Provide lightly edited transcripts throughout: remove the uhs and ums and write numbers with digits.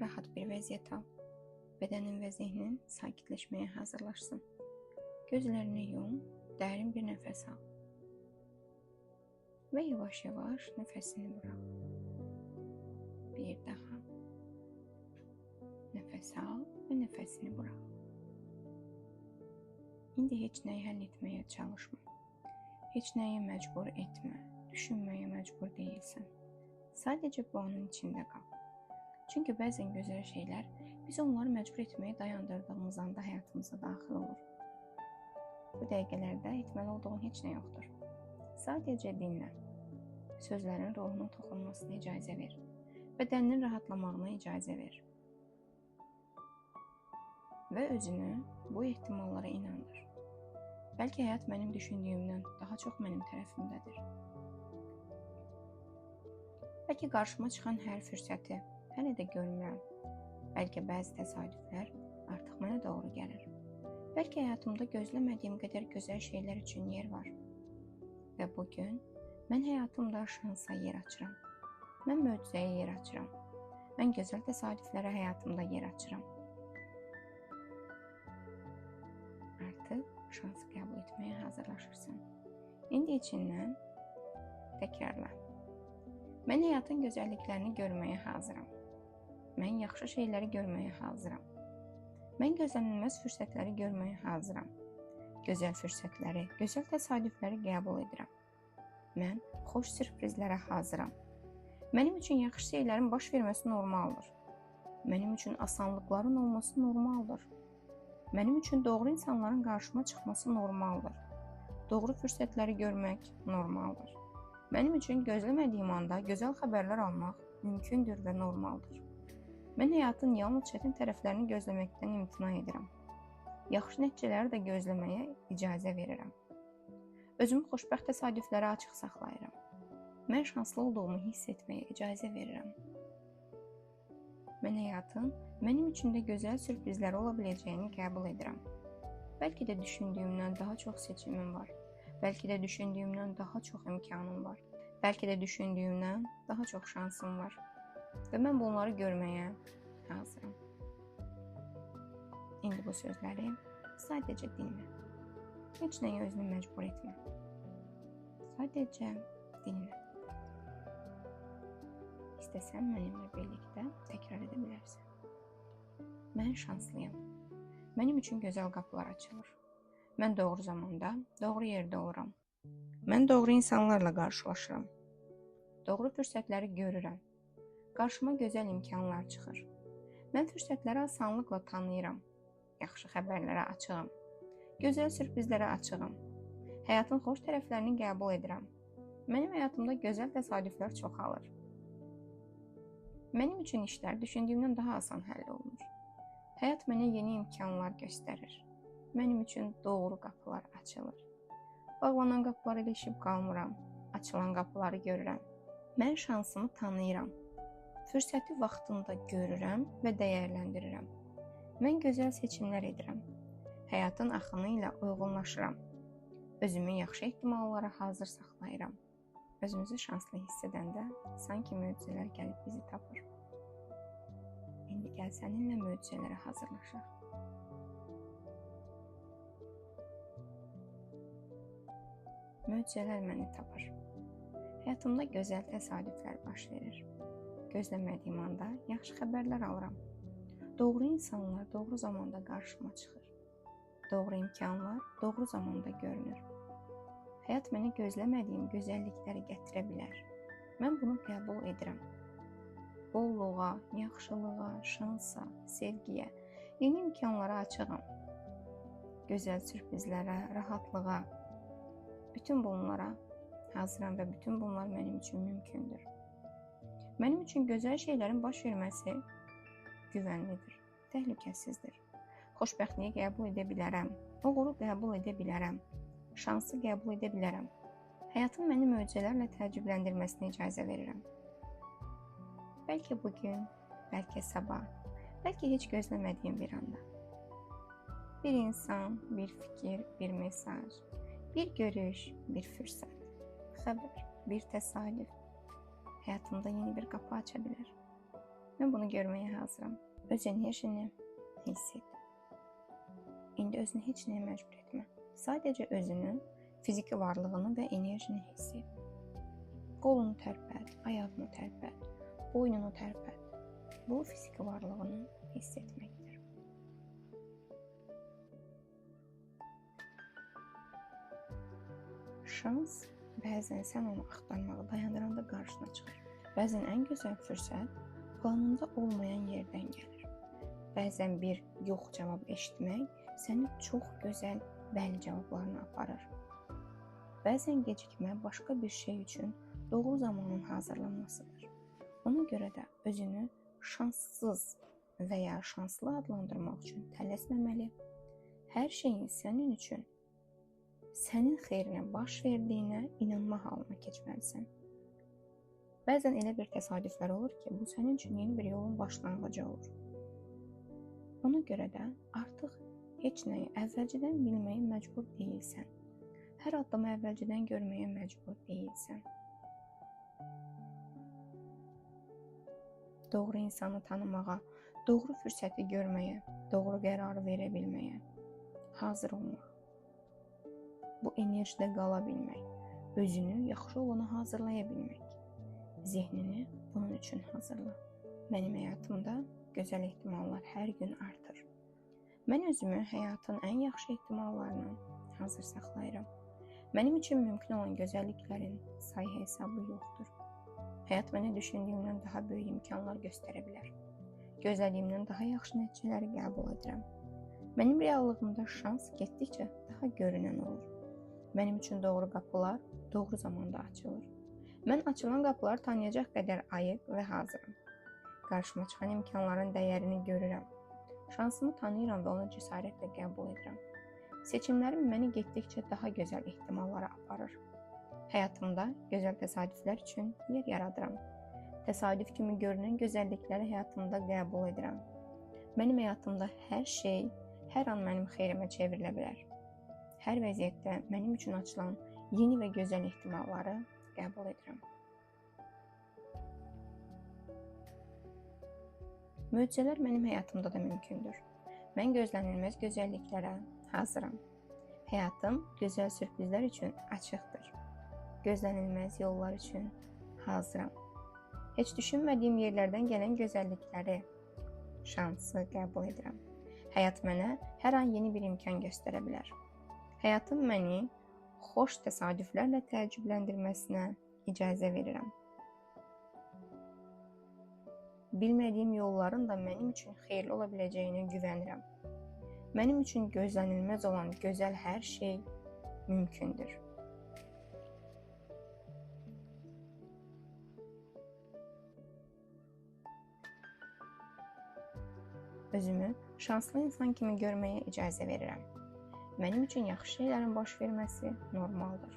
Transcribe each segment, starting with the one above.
rahat bir vəziyyət al. Bədənin və zihnin sakitləşməyə hazırlaşsın. Gözlərini yum, dərin bir nəfəs al. Və yavaş-yavaş nəfəsini burax. Bir daha. Nəfəs al və nəfəsini burax. İndi heç nəyi həll etməyə çalışma. Heç nəyi məcbur etmə. Düşünməyə məcbur deyilsən. Sadəcə bu anın içində qal. Çünki bəzən gözəl şeylər biz onları məcbur etməyi dayandırdığımız anda həyatımıza daxil olur. Bu dəqiqələrdə etməli olduğun heç nə yoxdur. Sadəcə dinlə. Sözlərin ruhunun toxunmasına icazə ver. Bədəninin rahatlamağına icazə ver. Və özünü bu ehtimallara inandır. Bəlkə həyat mənim düşündüyümdən daha çox mənim tərəfimdədir. Bəlkə qarşıma çıxan hər fürsəti hələ də görmürəm. Bəlkə bəzi təsadüflər artıq mənə doğru gəlir. Bəlkə həyatımda gözləmədiyim qədər gözəl şeylər üçün yer var. Və bugün mən həyatımda şansa yer açıram. Mən möcüzəyə yer açıram. Mən gözəl təsadüflərə həyatımda yer açıram. Artıq şansı qəbul etməyə hazırlaşırsan. İndi içindən təkrarla. Mən həyatın gözəlliklərini görməyə hazıram. Mən yaxşı şeyləri görməyə hazıram. Mən gözlənilməz fürsətləri görməyə hazıram. Gözəl fürsətləri, gözəl təsadüfləri qəbul edirəm. Mən xoş sürprizlərə hazıram. Mənim üçün yaxşı şeylərin baş verməsi normaldır. Mənim üçün asanlıqların olması normaldır. Mənim üçün doğru insanların qarşıma çıxması normaldır. Doğru fürsətləri görmək normaldır. Mənim üçün gözləmədiyim anda gözəl xəbərlər almaq mümkündür və normaldır. Mən həyatın yalnız çətin tərəflərini gözləməkdən imtina edirəm. Yaxşı nəticələri də gözləməyə icazə verirəm. Özümü xoşbəxt təsadüflərə açıq saxlayıram. Mən şanslı olduğumu hiss etməyə icazə verirəm. Mən həyatın mənim üçün də gözəl sürprizləri ola biləcəyini qəbul edirəm. Bəlkə də düşündüyümdən daha çox seçimim var. Bəlkə də düşündüyümdən daha çox imkanım var. Bəlkə də düşündüyümdən daha çox şansım var. Və mən bunları görməyə hazıram. İndi bu sözləri sadəcə dinlə. Heç nəyə özünü məcbur etmə. Sadəcə dinlə. İstəsən mənimlə birlikdə təkrar edə bilərsən. Mən şanslıyam. Mənim üçün gözəl qapılar açılır. Mən doğru zamanda, doğru yerdə oluram. Mən doğru insanlarla qarşılaşıram. Doğru fürsətləri görürəm. Qarşıma gözəl imkanlar çıxır. Mən fürsətləri asanlıqla tanıyıram. Yaxşı xəbərlərə açığam. Gözəl sürprizlərə açığam. Həyatın xoş tərəflərini qəbul edirəm. Mənim həyatımda gözəl təsadüflər çoxalır. Mənim üçün işlər düşündüyümdən daha asan həll olunur. Həyat mənə yeni imkanlar göstərir. Mənim üçün doğru qapılar açılır. Bağlanan qapılara ilişib qalmıram. Açılan qapıları görürəm. Mən şansımı tanıyıram. Fürsəti vaxtında görürəm və dəyərləndirirəm. Mən gözəl seçimlər edirəm. Həyatın axını ilə uyğunlaşıram. Özümü yaxşı ehtimallara hazır saxlayıram. Özümüzü şanslı hiss edəndə sanki möcüzələr gəlib bizi tapır. İndi gəl səninlə möcüzələrə hazırlaşaq. Möcüzələr məni tapır. Həyatımda gözəl təsadüflər baş verir. Gözləmədiyim anda yaxşı xəbərlər alıram. Doğru insanlar doğru zamanda qarşıma çıxır. Doğru imkanlar doğru zamanda görünür. Həyat mənə gözləmədiyim gözəllikləri gətirə bilər. Mən bunu qəbul edirəm. Bolluğa, yaxşılığa, şansa, sevgiyə, yeni imkanlara açığam. Gözəl sürprizlərə, rahatlığa, bütün bunlara hazıram və bütün bunlar mənim üçün mümkündür. Mənim üçün gözəl şeylərin baş verməsi güvənlidir, təhlükəsizdir. Xoşbəxtliyi qəbul edə bilərəm, uğuru qəbul edə bilərəm, şansı qəbul edə bilərəm. Həyatın məni möcüzələrlə təəccübləndirməsinə icazə verirəm. Bəlkə bugün, bəlkə sabah, bəlkə heç gözləmədiyim bir anda. Bir insan, bir fikir, bir mesaj, bir görüş, bir fürsət, xəbər, bir təsadüf həyatımda yeni bir qapı aça bilər. Mən bunu görməyə hazıram. Öz enerjini hiss et. İndi özünü heç nəyə məcbur etmə. Sadəcə özünün fiziki varlığını və enerjini hiss et. Qolunu tərpət, ayağını tərpət, boynunu tərpət. Bu fiziki varlığını hiss etməkdir. Şans bəzən sən onu axtarmağı dayandıranda qarşına çıxır. Bəzən ən gözəl fürsət planında olmayan yerdən gəlir. Bəzən bir yox cavab eşitmək səni çox gözəl bəli cavablarına aparır. Bəzən gecikmə başqa bir şey üçün doğru zamanın hazırlanmasıdır. Ona görə də özünü şanssız və ya şanslı adlandırmaq üçün tələsməməli. Hər şeyin sənin üçün, sənin xeyrinə baş verdiyinə inanma halına keçməlisən. Bəzən elə bir təsadüflər olur ki, bu sənin üçün yeni bir yolun başlanğıcı olur. Ona görə də artıq heç nəyi əvvəlcədən bilməyə məcbur deyilsən. Hər addımı əvvəlcədən görməyə məcbur deyilsən. Doğru insanı tanımağa, doğru fürsəti görməyə, doğru qərarı verə bilməyə hazır olmaq. Bu enerjidə qala bilmək, özünü yaxşı olana hazırlaya bilmək. Zehnini bunun üçün hazırla. Mənim həyatımda gözəl ehtimallar hər gün artır. Mən özümü həyatın ən yaxşı ehtimallarına hazır saxlayıram. Mənim üçün mümkün olan gözəlliklərin sayı hesabı yoxdur. Həyat mənə düşündüyümdən daha böyük imkanlar göstərə bilər. Gözlədiyimdən daha yaxşı nəticələri qəbul edirəm. Mənim reallığımda şans getdikcə daha görünən olur. Mənim üçün doğru qapılar doğru zamanda açılır. Mən açılan qapıları tanıyacaq qədər ayıq və hazıram. Qarşıma çıxan imkanların dəyərini görürəm. Şansımı tanıyıram və onu cəsarətlə qəbul edirəm. Seçimlərim məni getdikcə daha gözəl ehtimallara aparır. Həyatımda gözəl təsadüflər üçün yer yaradıram. Təsadüf kimi görünən gözəllikləri həyatımda qəbul edirəm. Mənim həyatımda hər şey hər an mənim xeyrimə çevrilə bilər. Hər vəziyyətdə mənim üçün açılan yeni və gözəl ehtimalları qəbul edirəm. Möcüzələr mənim həyatımda da mümkündür. Mən gözlənilməz gözəlliklərə hazıram. Həyatım gözəl sürprizlər üçün açıqdır. Gözlənilməz yollar üçün hazıram. Heç düşünmədiyim yerlərdən gələn gözəllikləri, şansı qəbul edirəm. Həyat mənə hər an yeni bir imkan göstərə bilər. Həyatım məni xoş təsadüflərlə təəccübləndirməsinə icazə verirəm. Bilmədiyim yolların da mənim üçün xeyirli ola biləcəyinə güvənirəm. Mənim üçün gözlənilməz olan gözəl hər şey mümkündür. Özümü şanslı insan kimi görməyə icazə verirəm. Mənim üçün yaxşı şeylərin baş verməsi normaldır.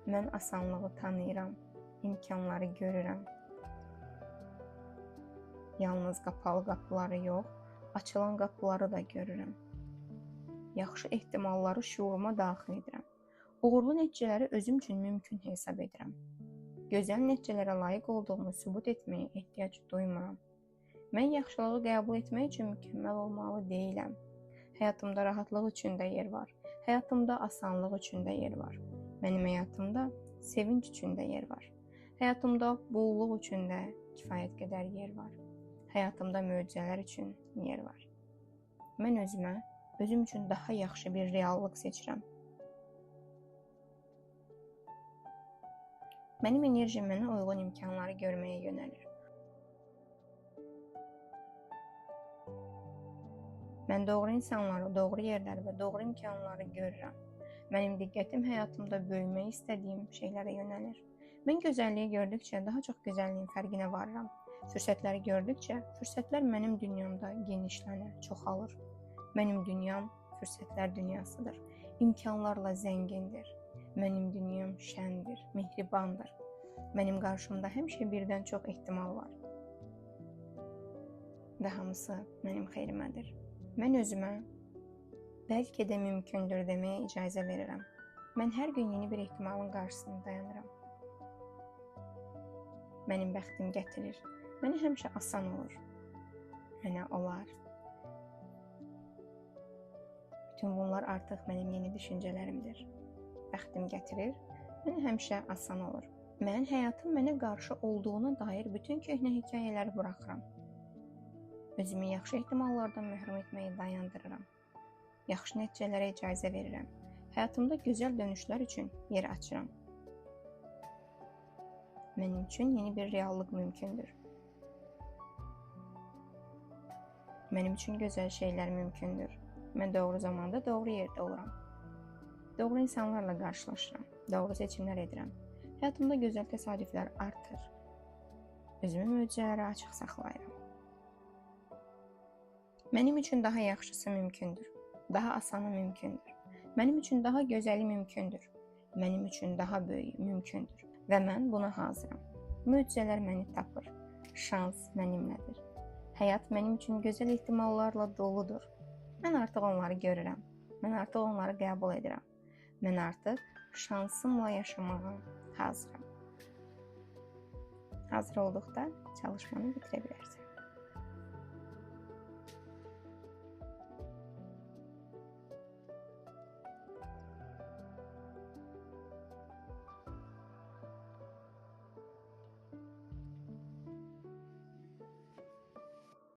Mən asanlığı tanıyıram, imkanları görürəm. Yalnız qapalı qapıları yox, açılan qapıları da görürəm. Yaxşı ehtimalları şuuruma daxil edirəm. Uğurlu nəticələri özüm üçün mümkün hesab edirəm. Gözəl nəticələrə layiq olduğumu sübut etməyə ehtiyac duymuram. Mən yaxşılığı qəbul etmək üçün mükəmməl olmalı deyiləm. Həyatımda rahatlıq üçün də yer var. Həyatımda asanlıq üçün də yer var. Mənim həyatımda sevinç üçün də yer var. Həyatımda bolluq üçün də kifayət qədər yer var. Həyatımda möcüzələr üçün yer var. Mən özüm üçün daha yaxşı bir reallıq seçirəm. Mənim enerjim mənə uyğun imkanları görməyə yönəlir. Mən doğru insanları, doğru yerləri və doğru imkanları görürəm. Mənim diqqətim həyatımda bölmək istədiyim şeylərə yönəlir. Mən gözəlliyi gördükcə daha çox gözəlliyin fərqinə varıram. Fürsətləri gördükcə, fürsətlər mənim dünyamda genişlənir, çoxalır. Mənim dünyam fürsətlər dünyasıdır. İmkanlarla zəngindir. Mənim dünyam şəndir, mehribandır. Mənim qarşımda həmişə birdən çox ehtimal var. Və hamısı mənim xeyrimədir. Mən özümə bəlkə də mümkündür deməyə icazə verirəm. Mən hər gün yeni bir ehtimalın qarşısında dayanıram. Mənim bəxtim gətirir, Mənə həmişə asan olur. Mənə olar. Bütün bunlar artıq mənim yeni düşüncələrimdir. Bəxtim gətirir, mənə həmişə asan olur. Mən həyatın mənə qarşı olduğuna dair bütün köhnə hekayələri buraxıram. Özümü yaxşı ehtimallardan məhrum etməyi dayandırıram. Yaxşı nəticələrə icazə verirəm. Həyatımda gözəl dönüşlər üçün yer açıram. Mənim üçün yeni bir reallıq mümkündür. Mənim üçün gözəl şeylər mümkündür. Mən doğru zamanda doğru yerdə oluram. Doğru insanlarla qarşılaşıram. Doğru seçimlər edirəm. Həyatımda gözəl təsadüflər artır. Özümü möcüzələrə açıq saxlayıram. Mənim üçün daha yaxşısı mümkündür. Daha asanı mümkündür. Mənim üçün daha gözəli mümkündür. Mənim üçün daha böyüyü mümkündür. Və mən buna hazıram. Möcüzələr məni tapır. Şans mənimlədir. Həyat mənim üçün gözəl ehtimallarla doludur. Mən artıq onları görürəm. Mən artıq onları qəbul edirəm. Mən artıq şansımla yaşamağa hazıram. Hazır olduqda çalışmanı bitirə bilərsən.